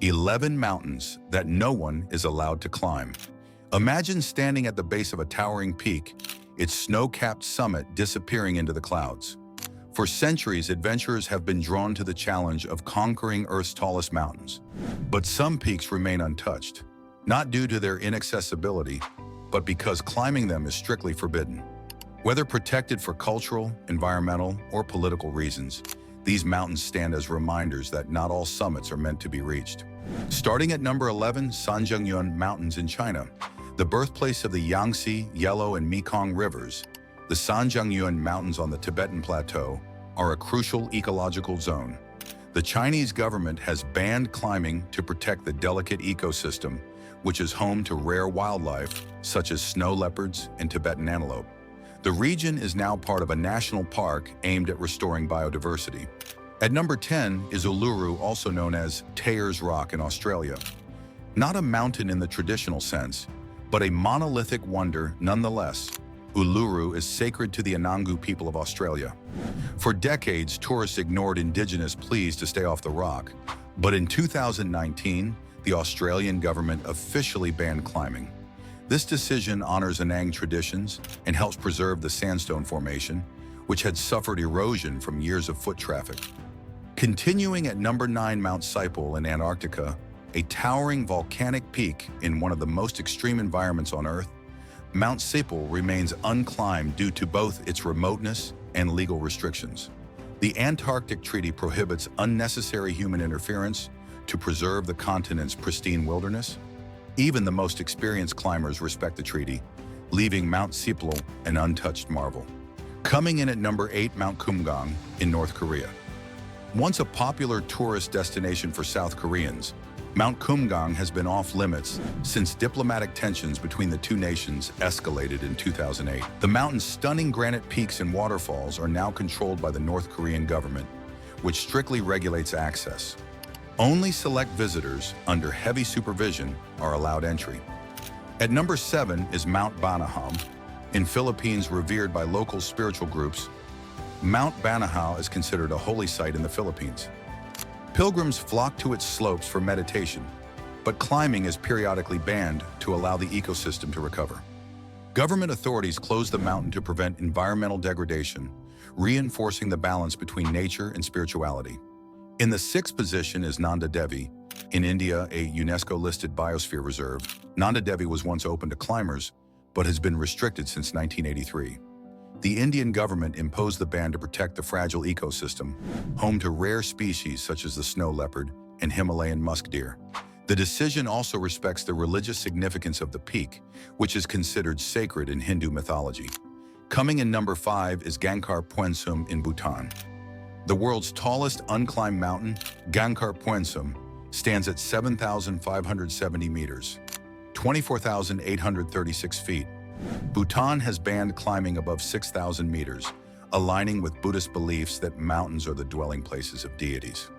11 mountains that no one is allowed to climb. Imagine standing at the base of a towering peak, its snow-capped summit disappearing into the clouds. For centuries, adventurers have been drawn to the challenge of conquering Earth's tallest mountains. But some peaks remain untouched, not due to their inaccessibility, but because climbing them is strictly forbidden. Whether protected for cultural, environmental, or political reasons, these mountains stand as reminders that not all summits are meant to be reached. Starting at number 11, Sanjiangyuan Mountains in China, the birthplace of the Yangtze, Yellow, and Mekong rivers, the Sanjiangyuan Mountains on the Tibetan Plateau are a crucial ecological zone. The Chinese government has banned climbing to protect the delicate ecosystem, which is home to rare wildlife such as snow leopards and Tibetan antelope. The region is now part of a national park aimed at restoring biodiversity. At number 10 is Uluru, also known as Ayers Rock in Australia. Not a mountain in the traditional sense, but a monolithic wonder nonetheless. Uluru is sacred to the Anangu people of Australia. For decades, tourists ignored Indigenous pleas to stay off the rock, but in 2019, the Australian government officially banned climbing. This decision honors Anangu traditions and helps preserve the sandstone formation, which had suffered erosion from years of foot traffic. Continuing at number 9, Mount Siple in Antarctica, a towering volcanic peak in one of the most extreme environments on Earth, Mount Siple remains unclimbed due to both its remoteness and legal restrictions. The Antarctic Treaty prohibits unnecessary human interference to preserve the continent's pristine wilderness. Even the most experienced climbers respect the treaty, leaving Mount Siple an untouched marvel. Coming in at number 8, Mount Kumgang in North Korea. Once a popular tourist destination for South Koreans, Mount Kumgang has been off-limits since diplomatic tensions between the two nations escalated in 2008. The mountain's stunning granite peaks and waterfalls are now controlled by the North Korean government, which strictly regulates access. Only select visitors under heavy supervision are allowed entry. At number 7 is Mount Banahaw. In Philippines, revered by local spiritual groups, Mount Banahaw is considered a holy site in the Philippines. Pilgrims flock to its slopes for meditation, but climbing is periodically banned to allow the ecosystem to recover. Government authorities close the mountain to prevent environmental degradation, reinforcing the balance between nature and spirituality. In the 6th position is Nanda Devi. In India, a UNESCO-listed biosphere reserve, Nanda Devi was once open to climbers, but has been restricted since 1983. The Indian government imposed the ban to protect the fragile ecosystem, home to rare species such as the snow leopard and Himalayan musk deer. The decision also respects the religious significance of the peak, which is considered sacred in Hindu mythology. Coming in number 5 is Gangkhar Puensum in Bhutan. The world's tallest unclimbed mountain, Gangkhar Puensum, stands at 7,570 meters, 24,836 feet. Bhutan has banned climbing above 6,000 meters, aligning with Buddhist beliefs that mountains are the dwelling places of deities.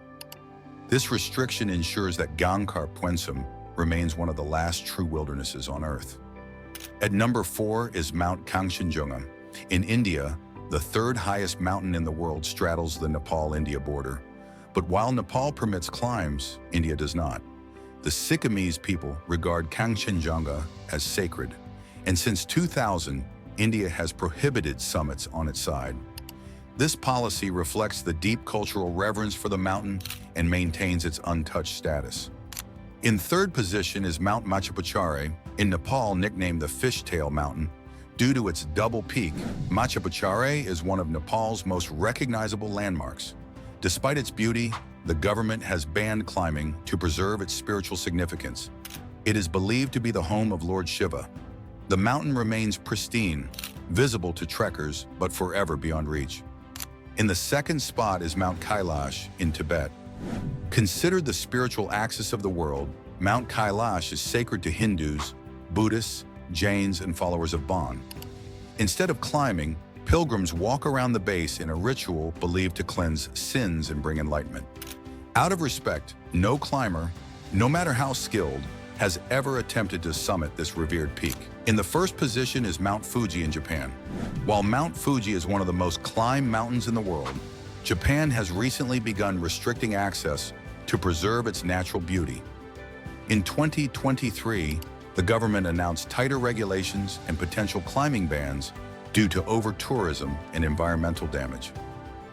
This restriction ensures that Gangkhar Puensum remains one of the last true wildernesses on Earth. At number 4 is Mount Kangchenjunga. In India, the 3rd highest mountain in the world straddles the Nepal-India border. But while Nepal permits climbs, India does not. The Sikkimese people regard Kangchenjunga as sacred, and since 2000, India has prohibited summits on its side. This policy reflects the deep cultural reverence for the mountain and maintains its untouched status. In 3rd position is Mount Machapachare, in Nepal nicknamed the Fishtail Mountain. Due to its double peak, Machapachare is one of Nepal's most recognizable landmarks. Despite its beauty, the government has banned climbing to preserve its spiritual significance. It is believed to be the home of Lord Shiva. The mountain remains pristine, visible to trekkers, but forever beyond reach. In the 2nd spot is Mount Kailash in Tibet. Considered the spiritual axis of the world, Mount Kailash is sacred to Hindus, Buddhists, Jains, and followers of Bon. Instead of climbing, pilgrims walk around the base in a ritual believed to cleanse sins and bring enlightenment. Out of respect, no climber, no matter how skilled, has ever attempted to summit this revered peak. In the 1st position is Mount Fuji in Japan. While Mount Fuji is one of the most climbed mountains in the world, Japan has recently begun restricting access to preserve its natural beauty. In 2023, the government announced tighter regulations and potential climbing bans due to over-tourism and environmental damage.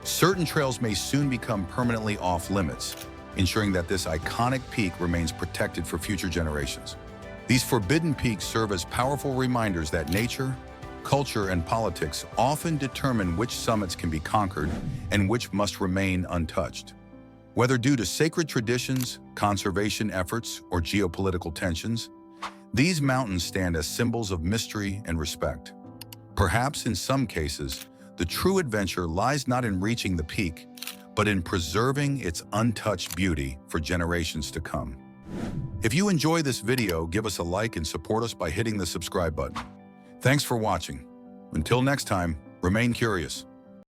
Certain trails may soon become permanently off-limits, ensuring that this iconic peak remains protected for future generations. These forbidden peaks serve as powerful reminders that nature, culture, and politics often determine which summits can be conquered and which must remain untouched. Whether due to sacred traditions, conservation efforts, or geopolitical tensions, these mountains stand as symbols of mystery and respect. Perhaps in some cases, the true adventure lies not in reaching the peak, but in preserving its untouched beauty for generations to come. If you enjoy this video, give us a like and support us by hitting the subscribe button. Thanks for watching. Until next time, remain curious.